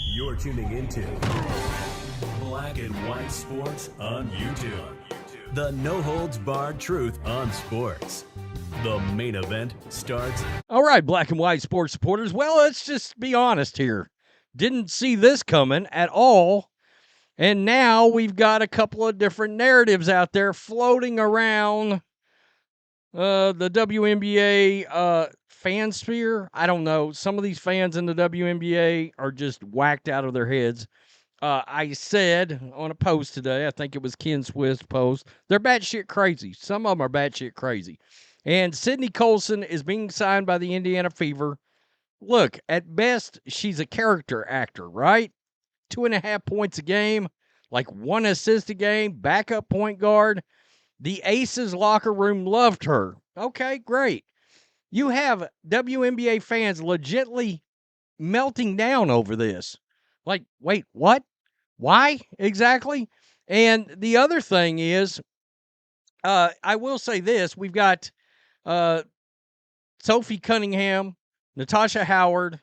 You're tuning into Black and White Sports on YouTube. The no-holds-barred truth on sports. The main event starts. All right, Black and White sports supporters. Well, let's just be honest here. Didn't see this coming at all. And now we've got a couple of different narratives out there floating around the WNBA fan sphere. I don't know. Some of these fans in the WNBA are just whacked out of their heads. I said on a post today, I think it was Ken Swift's post, they're batshit crazy. Some of them are batshit crazy. And Sydney Colson is being signed by the Indiana Fever. Look, at best, she's a character actor, right? 2.5 points a game, like 1 assist a game, backup point guard. The Aces locker room loved her. Okay, great. You have WNBA fans legitimately melting down over this. Like, wait, what? Why exactly? And the other thing is, I will say this. We've got Sophie Cunningham, Natasha Howard,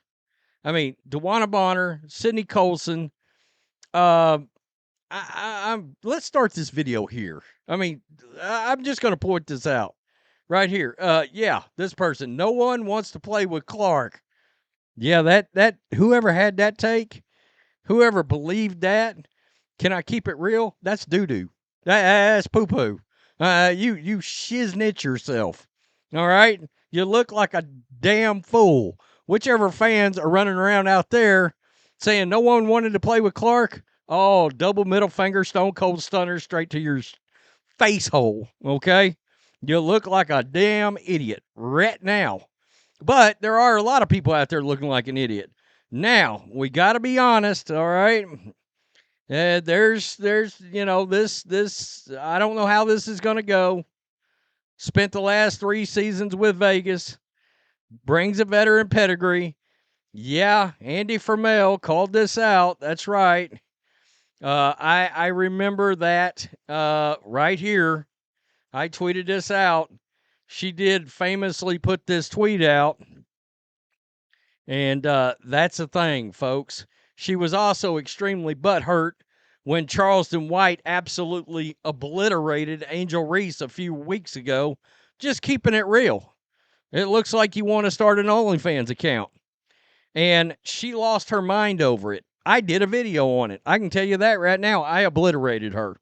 DeWanna Bonner, Sydney Colson. Let's start this video here. I'm just going to point this out right here. Yeah, this person. No one wants to play with Clark. Yeah, that whoever had that take, whoever believed that, can I keep it real? That's doo-doo. That's poo-poo. You shiznit yourself. All right? You look like a damn fool. Whichever fans are running around out there saying no one wanted to play with Clark, oh, double middle finger, stone cold stunner straight to your face hole, okay? You look like a damn idiot right now. But there are a lot of people out there looking like an idiot. Now, we got to be honest, all right? There's this, I don't know how this is going to go. Spent the last 3 seasons with Vegas. Brings a veteran pedigree. Yeah, Andy Fromell called this out. That's right. I remember that right here. I tweeted this out. She did famously put this tweet out. And that's the thing, folks. She was also extremely butthurt when Charleston White absolutely obliterated Angel Reese a few weeks ago. Just keeping it real. It looks like you want to start an OnlyFans account. And she lost her mind over it. I did a video on it. I can tell you that right now. I obliterated her.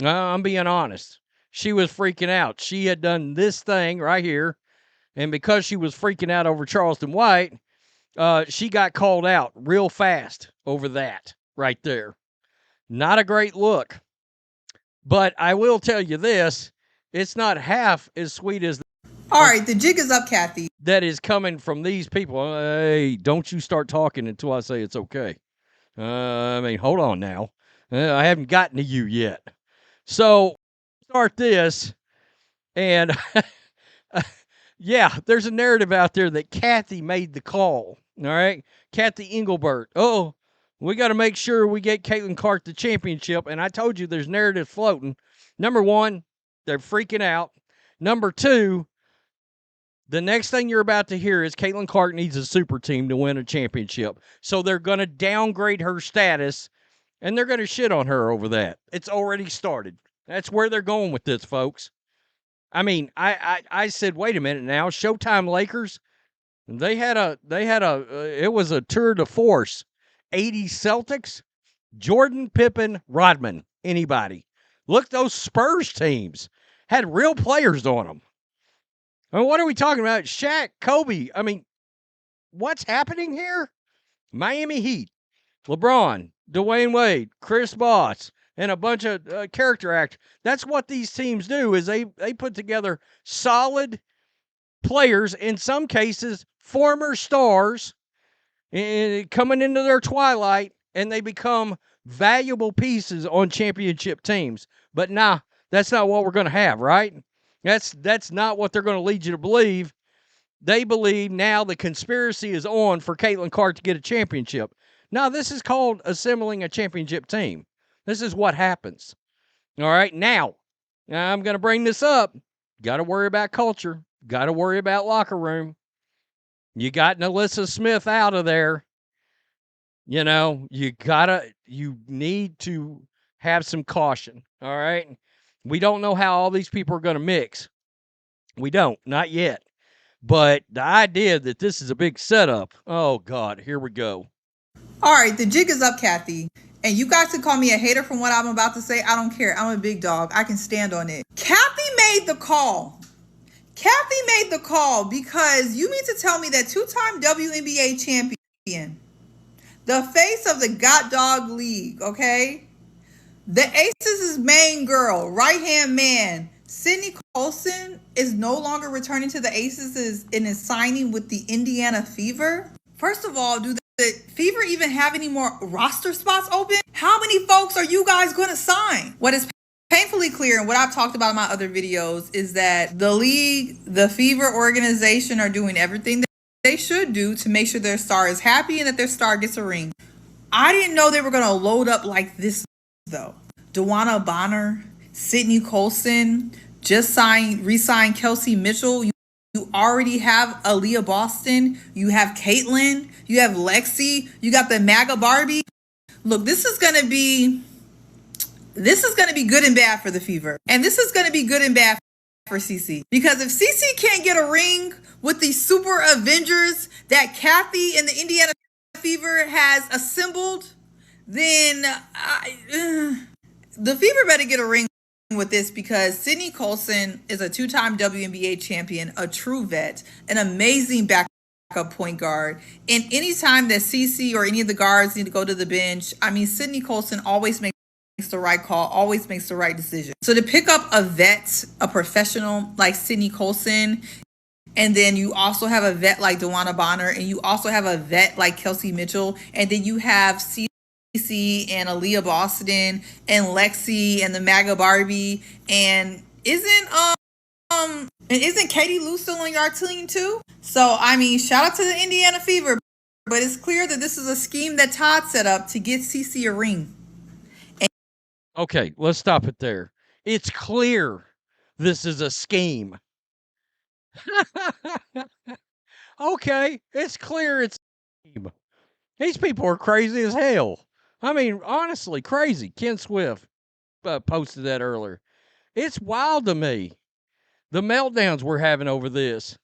I'm being honest. She was freaking out. She had done this thing right here. And because she was freaking out over Charleston White, she got called out real fast over that right there. Not a great look. But I will tell you this. It's not half as sweet as all right, the jig is up, Kathy. That is coming from these people. Hey, don't you start talking until I say it's okay. Hold on now. I haven't gotten to you yet. So, start this. And, yeah, there's a narrative out there that Kathy made the call. All right? Kathy Engelbert. Oh, we got to make sure we get Caitlin Clark the championship. And I told you there's narrative floating. Number 1, they're freaking out. Number 2, the next thing you're about to hear is Caitlin Clark needs a super team to win a championship. So they're going to downgrade her status, and they're going to shit on her over that. It's already started. That's where they're going with this, folks. I said, wait a minute now. Showtime Lakers, it was a tour de force. 80 Celtics, Jordan, Pippen, Rodman, anybody. Look, those Spurs teams had real players on them. What are we talking about? Shaq, Kobe. What's happening here? Miami Heat, LeBron, Dwayne Wade, Chris Bosh, and a bunch of character actors. That's what these teams do, is they put together solid players, in some cases, former stars, coming into their twilight, and they become valuable pieces on championship teams. But nah, that's not what we're going to have, right? That's not what they're going to lead you to believe. They believe now the conspiracy is on for Caitlin Clark to get a championship. Now, this is called assembling a championship team. This is what happens. All right, now I'm going to bring this up. Got to worry about culture. Got to worry about locker room. You got Alyssa Smith out of there. You know, you need to have some caution. All right. We don't know how all these people are going to mix. We don't, not yet. But the idea that this is a big setup, oh God, here we go. All right, the jig is up, Kathy. And you guys can call me a hater from what I'm about to say. I don't care. I'm a big dog. I can stand on it. Kathy made the call. Kathy made the call because you mean to tell me that two-time WNBA champion, the face of the God Dog League, okay? The Aces' main girl, right-hand man, Sydney Colson, is no longer returning to the Aces and is signing with the Indiana Fever? First of all, do the Fever even have any more roster spots open? How many folks are you guys going to sign? What is painfully clear, and what I've talked about in my other videos, is that the league, the Fever organization are doing everything that they should do to make sure their star is happy and that their star gets a ring. I didn't know they were going to load up like this, though. DeWanna Bonner, Sydney Colson, just re-signed Kelsey Mitchell. You already have Aaliyah Boston. You have Caitlyn. You have Lexi. You got the MAGA Barbie. Look, this is gonna be good and bad for the Fever, and this is gonna be good and bad for CC, because if CC can't get a ring with the Super Avengers that Kathy and the Indiana Fever has assembled, then the Fever better get a ring with this, because Sydney Colson is a two-time WNBA champion, a true vet, an amazing backup point guard. And anytime that CC or any of the guards need to go to the bench, I mean, Sydney Colson always makes the right call, always makes the right decision. So to pick up a vet, a professional like Sydney Colson, and then you also have a vet like DeWanna Bonner, and you also have a vet like Kelsey Mitchell, and then you have CC and Aaliyah Boston and Lexi and the MAGA Barbie, and isn't Katie Lou still on your team too? So I mean, shout out to the Indiana Fever, but it's clear that this is a scheme that Todd set up to get CC a ring. Okay, let's stop it there. It's clear this is a scheme. Okay, it's clear it's a scheme. These people are crazy as hell. I mean, honestly, crazy. Ken Swift posted that earlier. It's wild to me, the meltdowns we're having over this.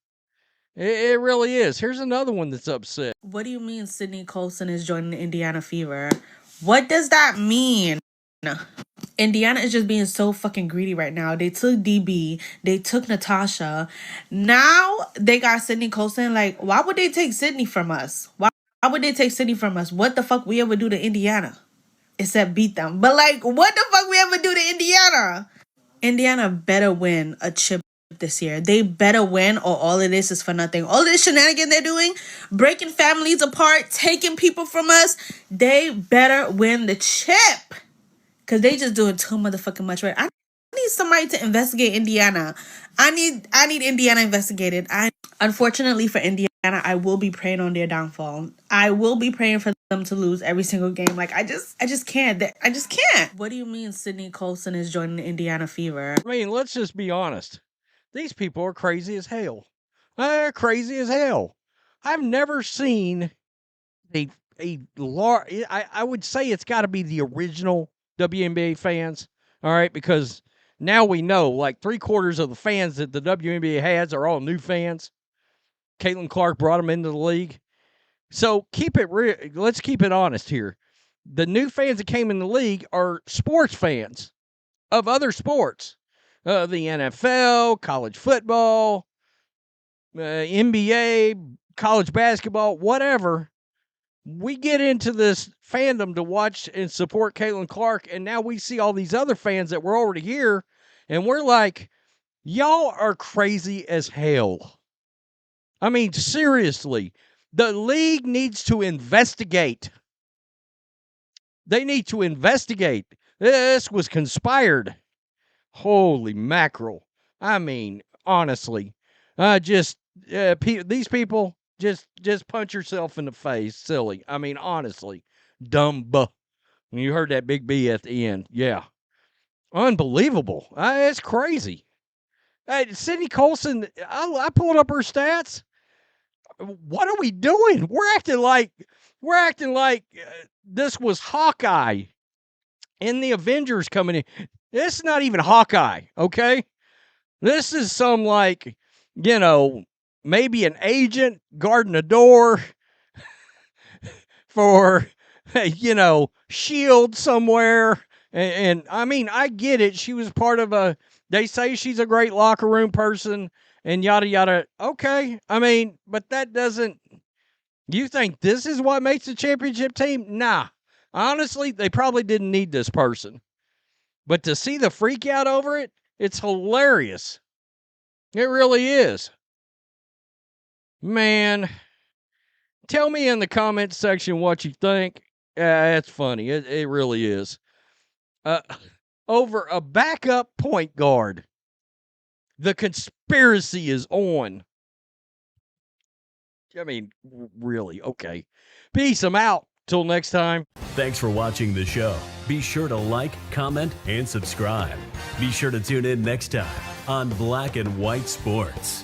It really is. Here's another one that's upset. What do you mean Sydney Colson is joining the Indiana Fever? What does that mean? Indiana is just being so fucking greedy right now. They took DB. They took Natasha. Now they got Sydney Colson. Like, why would they take Sydney from us? Why would they take Sydney from us? What the fuck we ever do to Indiana? Except beat them. But like, what the fuck we ever do to Indiana? Indiana better win a chip this year. They better win, or all of this is for nothing. All this shenanigan they're doing, breaking families apart, taking people from us, they better win the chip. Because they just doing too motherfucking much, right? I need somebody to investigate Indiana. I need Indiana investigated. Unfortunately for Indiana, I will be praying on their downfall. I will be praying for them to lose every single game. Like, I just can't. I just can't. What do you mean Sydney Colson is joining the Indiana Fever? I mean, let's just be honest. These people are crazy as hell. They're crazy as hell. I've never seen a large. I would say it's got to be the original WNBA fans. All right, because now we know like 3/4 of the fans that the WNBA has are all new fans. Caitlin Clark brought them into the league. So keep it real. Let's keep it honest here. The new fans that came in the league are sports fans of other sports. The NFL, college football, NBA, college basketball, whatever. We get into this fandom to watch and support Caitlin Clark, and now we see all these other fans that were already here, and we're like, y'all are crazy as hell. I mean, seriously, the league needs to investigate. They need to investigate. This was conspired. Holy mackerel. I mean, honestly, these people, just punch yourself in the face. Silly. I mean, honestly, dumb. You heard that big B at the end. Yeah. Unbelievable. It's crazy. Sydney Colson, I pulled up her stats. what are we doing? We're acting like this was Hawkeye in the Avengers coming in. This is not even Hawkeye, okay? This is some like, maybe an agent guarding a door for, S.H.I.E.L.D. somewhere. And I mean, I get it. She was part of they say she's a great locker room person and yada, yada. Okay. I mean, but that doesn't, you think this is what makes the championship team? Nah. Honestly, they probably didn't need this person. But to see the freak out over it, it's hilarious. It really is. Man, tell me in the comments section what you think. It's funny. It really is. Over a backup point guard. The conspiracy is on. I mean, really. Okay. Peace. I'm out. Till next time. Thanks for watching the show. Be sure to like, comment, and subscribe. Be sure to tune in next time on Black and White Sports.